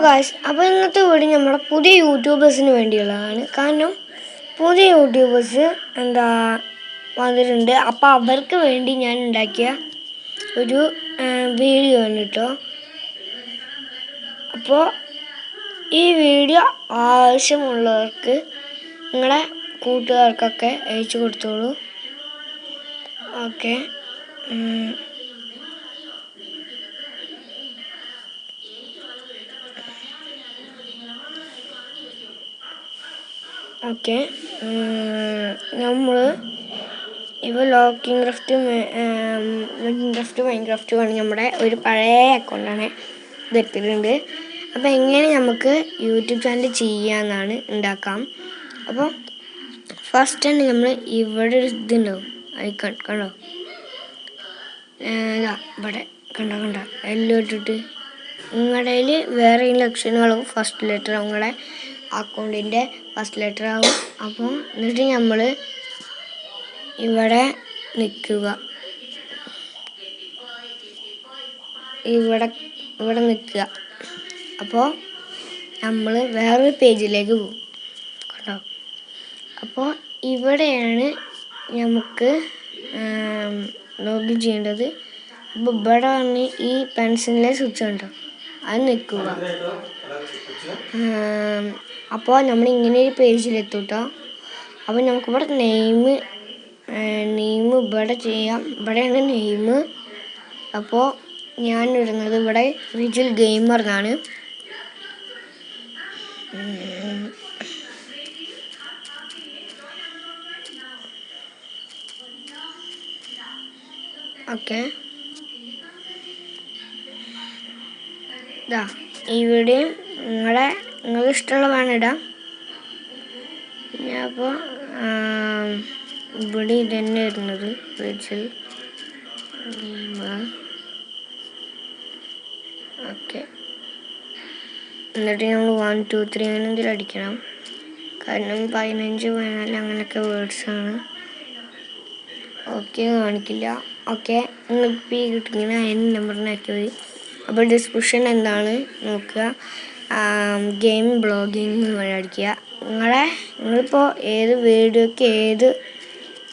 Guys, അപ്പോൾ ഇന്നത്തെ video നമ്മുടെ പുതിയ യൂട്യൂബേഴ്സിന് വേണ്ടിയുള്ളതാണ്. കാരണം പുതിയ യൂട്യൂബേഴ്സ് വന്നിട്ടുണ്ട്. അപ്പോൾ അവർക്ക് വേണ്ടി ഞാൻ ഉണ്ടാക്കിയ ഒരു വീഡിയോ ആണ് കേട്ടോ. അപ്പോൾ ഈ വീഡിയോ ആവശ്യമുള്ളവർക്ക് നിങ്ങളുടെ കൂട്ടുകാർക്കൊക്കെ അയച്ചു കൊടുത്തോളൂ. ഓക്കെ. ഓക്കെ, നമ്മൾ ഇപ്പോൾ ലോക്കിംഗ് ക്രാഫ്റ്റ് മൈൻക്രാഫ്റ്റ് ആണ് നമ്മുടെ ഒരു പഴയ അക്കൗണ്ടാണ് ഇതെടുത്തിട്ടുണ്ട്. അപ്പോൾ എങ്ങനെ നമുക്ക് യൂട്യൂബ് ചാനൽ ചെയ്യാമെന്നാണ് ഉണ്ടാക്കാം. അപ്പോൾ ഫസ്റ്റ് തന്നെ നമ്മൾ ഇവിടെ ഒരു ഇതുണ്ടാവും, ഐക്കൺ കണ്ടോ, ഇവിടെ കണ്ടോ എല്ലാം ഇട്ടിട്ട് നിങ്ങളുടെ കയ്യിൽ വേറെ ലക്ഷണങ്ങളാവും. ഫസ്റ്റ് ലെറ്റർ നിങ്ങളുടെ അക്കൗണ്ടിൻ്റെ ഫസ്റ്റ് ലെറ്റർ ആവും. അപ്പോൾ എന്നിട്ട് നമ്മൾ ഇവിടെ നിൽക്കുക, ഇവിടെ നിൽക്കുക. അപ്പോൾ നമ്മൾ വേറൊരു പേജിലേക്ക് പോകും കേട്ടോ. അപ്പോൾ ഇവിടെയാണ് നമുക്ക് ലോഗിൻ ചെയ്യേണ്ടത്. അപ്പോൾ ഇവിടെ വന്ന് ഈ പെൻസിലിലെ സ്വിച്ച് ഉണ്ടോ, അത് നിൽക്കുക. അപ്പോൾ നമ്മൾ ഇങ്ങനെ ഒരു പേജിലെത്തും കേട്ടോ. അപ്പോൾ നമുക്കിവിടെ നെയിം ഇവിടെ ചെയ്യാം. ഇവിടെയാണ് നെയിം. അപ്പോൾ ഞാൻ ഇടുന്നത് ഇവിടെ റിജിൽ ഗെയിമർ എന്നാണ്. ഓക്കെ, ഇവിടെയും നിങ്ങൾക്ക് ഇഷ്ടമുള്ള വേണം ഇടാം. അപ്പോൾ ഇവിടെ ഇതന്നെ വരുന്നത് റിജിൽ ഗെയിമർ. ഓക്കെ, എന്നിട്ട് നമ്മൾ 1 2 3 അങ്ങനെ എന്തെങ്കിലും അടിക്കണം. കാരണം 15 14 അങ്ങനെയൊക്കെ വേർഡ്സാണ്. ഓക്കെ കാണിക്കില്ല. ഓക്കെ, നിങ്ങൾക്ക് ഈ കിട്ടുന്ന അതിന് നമ്പറിനാക്കി മതി. അപ്പോൾ ഡിസ്ക്രിപ്ഷൻ എന്താണ് നോക്കുക, ഗെയിം ബ്ലോഗിങ് വഴി അടിക്കുക. നിങ്ങളിപ്പോൾ ഏത് വീഡിയോക്ക്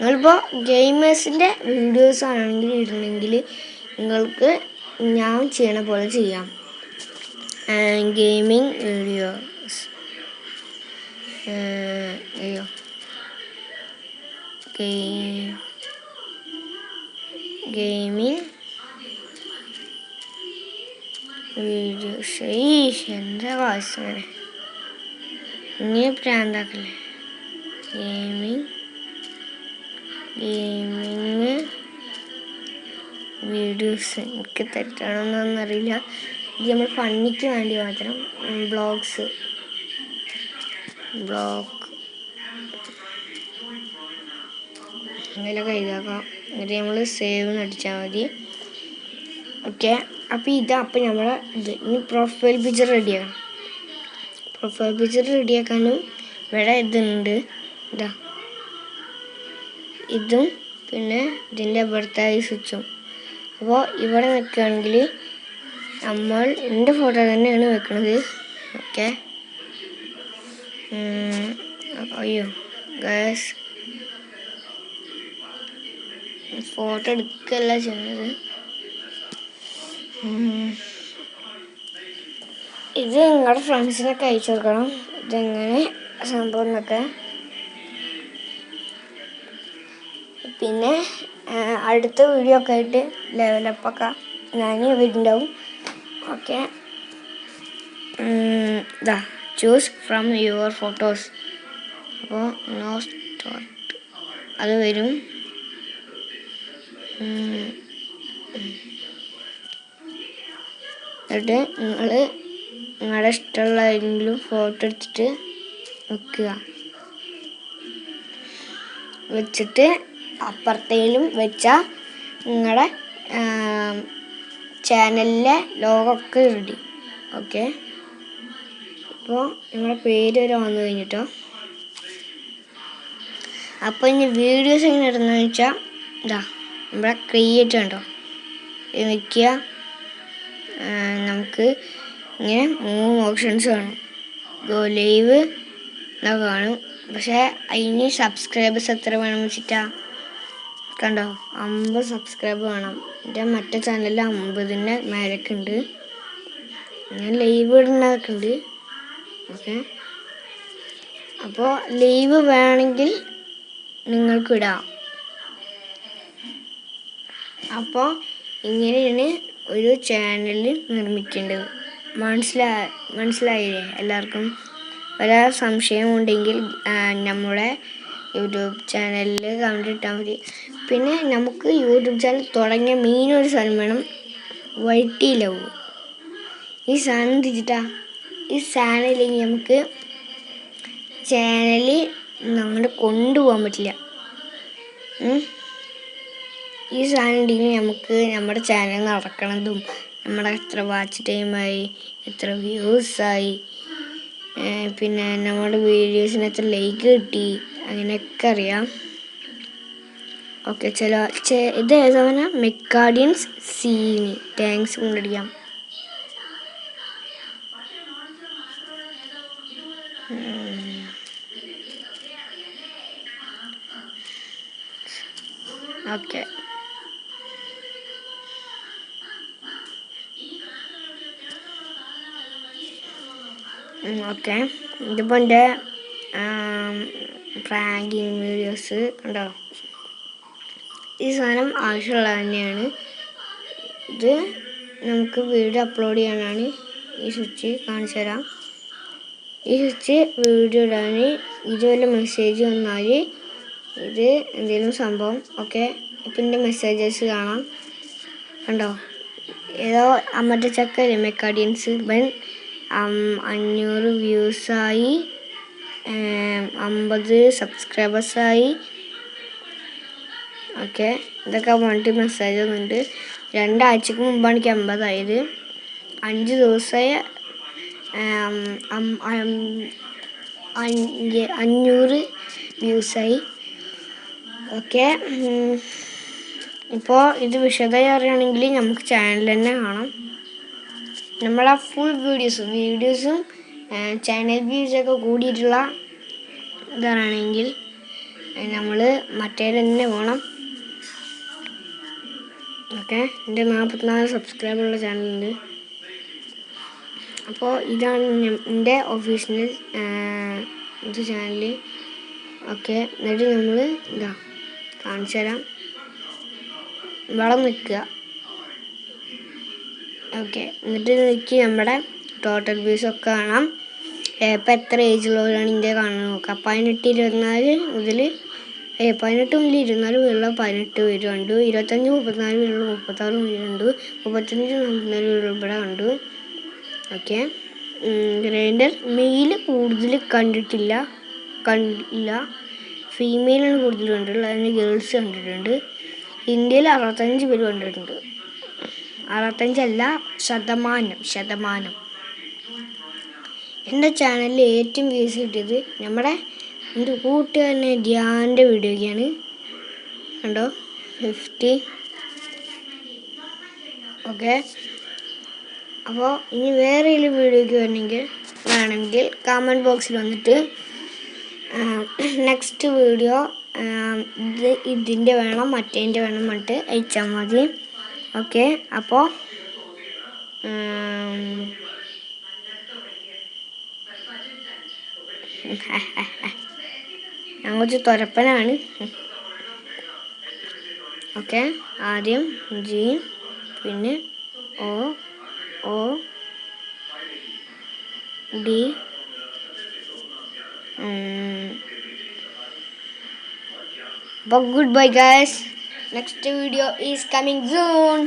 നിങ്ങളിപ്പോൾ ഗെയിമേഴ്സിൻ്റെ വീഡിയോസ് ആണെങ്കിൽ ഇടണമെങ്കിൽ നിങ്ങൾക്ക് ഞാൻ ചെയ്യണ പോലെ ചെയ്യാം. Gaming videos gaming videos. എന്താ വായിസ് ഇങ്ങനെ പ്രാന്താക്കല്ലേ. ഗെയിമിങ് വീഡിയോസ് എനിക്ക് തെറ്റാണെന്നൊന്നറിയില്ല. ഇത് നമ്മൾ ഫണ്ണിക്ക് വേണ്ടി മാത്രം. ബ്ലോഗ് അങ്ങനെയൊക്കെ എഴുതാക്കാം. എന്നിട്ട് നമ്മൾ സേവ് അടിച്ചാൽ മതി. ഓക്കെ, അപ്പോൾ നമ്മളെ ഇനി പ്രൊഫൈൽ പിക്ചർ റെഡിയാക്കണം. പ്രൊഫൈൽ പിക്ചർ റെഡിയാക്കാനും ഇവിടെ ഇതുണ്ട്, ഇതും പിന്നെ ഇതിൻ്റെ ഇവിടുത്തെ ഈ സ്വിച്ചും. അപ്പോൾ ഇവിടെ നിൽക്കുകയാണെങ്കിൽ നമ്മൾ എൻ്റെ ഫോട്ടോ തന്നെയാണ് വെക്കുന്നത്. ഓക്കെ, അയ്യോ ഗായ്സ്, ഫോട്ടോ എടുക്കുകയല്ല ചെയ്യുന്നത്. ഇത് നിങ്ങളുടെ ഫ്രണ്ട്സിനൊക്കെ അയച്ചു കൊടുക്കണം, ഇതെങ്ങനെ സംഭവം എന്നൊക്കെ. പിന്നെ അടുത്ത വീഡിയോ ഒക്കെ ആയിട്ട് ലെവലപ്പൊക്കെ ഞാൻ വരുന്നുണ്ടാവും. Okay, choose from your photos. അപ്പോൾ നോ സ്റ്റാർട്ട് അത് വരും. എന്നിട്ട് നിങ്ങളുടെ ഇഷ്ടമുള്ള ഏതെങ്കിലും ഫോട്ടോ എടുത്തിട്ട് വെച്ചിട്ട് അപ്പുറത്തേലും വെച്ചാൽ നിങ്ങളുടെ ചാനലിലെ ലോഗൊക്കെ റെഡി. ഓക്കെ, ഇപ്പോൾ നിങ്ങളുടെ പേര് വരെ വന്നു കഴിഞ്ഞിട്ടോ. അപ്പോൾ ഇനി വീഡിയോസ് എങ്ങനെ ഇടുന്നതെന്ന് വെച്ചാൽ നമ്മുടെ ക്രിയേറ്റ് കണ്ടോ നിൽക്കുക. നമുക്ക് ഇങ്ങനെ 3 ഓപ്ഷൻസ് കാണും. ഗോ ലൈവ് എന്നൊക്കെ കാണും. പക്ഷേ അതിന് സബ്സ്ക്രൈബേഴ്സ് എത്ര വേണം വെച്ചിട്ടാ? കണ്ടോ, 50 സബ്സ്ക്രൈബ് വേണം. എൻ്റെ മറ്റേ ചാനലിൽ 50ൻ്റെ മേലൊക്കെ ഉണ്ട്. ഞാൻ ലൈവ് ഇടുന്നതൊക്കെ ഉണ്ട്. ഓക്കെ, അപ്പോൾ ലൈവ് വേണമെങ്കിൽ നിങ്ങൾക്ക് ഇടാം. അപ്പോൾ ഇങ്ങനെയാണ് ഒരു ചാനൽ നിർമ്മിക്കേണ്ടത്. മനസ്സിലായില്ലേ എല്ലാവർക്കും? ഒരാ സംശയം ഉണ്ടെങ്കിൽ നമ്മുടെ യൂട്യൂബ് ചാനലിൽ കമൻറ്റ് ഇട്ടാൽ മതി. പിന്നെ നമുക്ക് യൂട്യൂബ് ചാനൽ തുടങ്ങിയ മെയിൻ ഒരു സാധനം വേണം, YT ലവ്. ഈ സാധനം തിരിച്ചിട്ടാ, ഈ സാധനമില്ലെങ്കിൽ നമുക്ക് ചാനൽ അങ്ങോട്ട് കൊണ്ടുപോകാൻ പറ്റില്ല. ഈ സാധനം ഉണ്ടെങ്കിൽ നമുക്ക് നമ്മുടെ ചാനൽ നടക്കണതും നമ്മുടെ എത്ര വാച്ച് ടൈമായി, എത്ര വ്യൂസായി, പിന്നെ നമ്മുടെ വീഡിയോസിന് എത്ര ലൈക്ക് കിട്ടി, അങ്ങനെയൊക്കെ അറിയാം. ഓക്കെ, ഇത് ഏതാണ്? മെക്കാഡിയൻസ് സീനി താങ്ക്സ് കൊണ്ടടിക്കാം. ഓക്കെ, ഓക്കെ, ഇതിപ്പോൾ എൻ്റെ പ്രാങ്കിങ് വീഡിയോസ് ഉണ്ടോ? ഈ സാധനം ആവശ്യമുള്ളത് തന്നെയാണ്. ഇത് നമുക്ക് വീഡിയോ അപ്ലോഡ് ചെയ്യാനാണ്. ഈ സ്വിച്ച് കാണിച്ചു തരാം. ഈ സ്വിച്ച് വീഡിയോ ഇടാൻ, ഇതുപോലെ മെസ്സേജ് വന്നാൽ ഇത് എന്തെങ്കിലും സംഭവം. ഓക്കെ, ഇപ്പം എൻ്റെ മെസ്സേജസ് കാണാം. കണ്ടോ, ഏതോ മറ്റേ ചക്കല്ലേ മെക്കാഡിയൻസ്, 500 വ്യൂസായി, 50 സബ്സ്ക്രൈബേഴ്സായി. ഓക്കെ, ഇതൊക്കെ പറഞ്ഞിട്ട് മെസ്സേജ് വന്നിട്ടുണ്ട്. 2 ആഴ്ചക്ക് മുമ്പാണ് എനിക്ക് 50 ആയത്. 5 ദിവസമായി 500 വ്യൂസായി. ഓക്കെ, ഇപ്പോൾ ഇത് വിശദമായി അറിയണമെങ്കിൽ നമുക്ക് ചാനൽ തന്നെ കാണാം. നമ്മളെ ഫുൾ വീഡിയോസും ചാനൽ വ്യൂസൊക്കെ കൂടിയിട്ടുള്ള ഇതാണെങ്കിൽ നമ്മൾ മറ്റേ തന്നെ വേണം. ഓക്കെ, എൻ്റെ 44 സബ്സ്ക്രൈബറുള്ള ചാനലുണ്ട്. അപ്പോൾ ഇതാണ് എൻ്റെ ഒഫീഷ്യൽ ഇത് ചാനൽ. ഓക്കെ, എന്നിട്ട് നമ്മൾ ഇതാ കാണിച്ചു തരാം. വളം നിൽക്കുക. ഓക്കെ, എന്നിട്ട് നോക്കി നമ്മുടെ ടോട്ടൽ വ്യൂസൊക്കെ കാണാം. ഇപ്പം എത്ര ഏജുള്ളവരാണ് ഇന്ത്യ കാണുന്നത് നോക്കാം. 18-24 മുതൽ 18 മുതൽ 24 വരെയുള്ള 18 പേര് കണ്ടു. 25-34 വരെയുള്ള 36 പേര് കണ്ടു. 35-44 വരെയുള്ള ഇവിടെ കണ്ടു. ഓക്കെ, ഗ്രൈൻഡർ മെയിൽ കൂടുതൽ കണ്ടില്ല. ഫീമെയിലാണ് കൂടുതൽ കണ്ടിട്ടുള്ളത്. അതിന് ഗേൾസ് കണ്ടിട്ടുണ്ട്. ഇന്ത്യയിൽ 65 പേര് കണ്ടിട്ടുണ്ട്. 65 ശതമാനം. എൻ്റെ ചാനലിൽ ഏറ്റവും വ്യൂസ് കിട്ടിയത് എൻ്റെ കൂട്ടുകാരനെ ധ്യാൻ്റെ വീഡിയോയ്ക്കാണ്. കണ്ടോ, 50. ഓക്കെ, അപ്പോൾ ഇനി വേറെ ഏതെങ്കിലും വീഡിയോയ്ക്ക് വേണമെങ്കിൽ കമൻറ്റ് ബോക്സിൽ വന്നിട്ട് നെക്സ്റ്റ് വീഡിയോ ഇതിൻ്റെ വേണം, മറ്റേൻ്റെ വേണം പറഞ്ഞിട്ട് അയച്ചാൽ മതി. ഓക്കെ, അപ്പോൾ ഞാൻ കുറച്ച് തുരപ്പനാണ്. ഓക്കെ, ആദ്യം ജി, പിന്നെ O D. But goodbye guys. Next video is coming soon.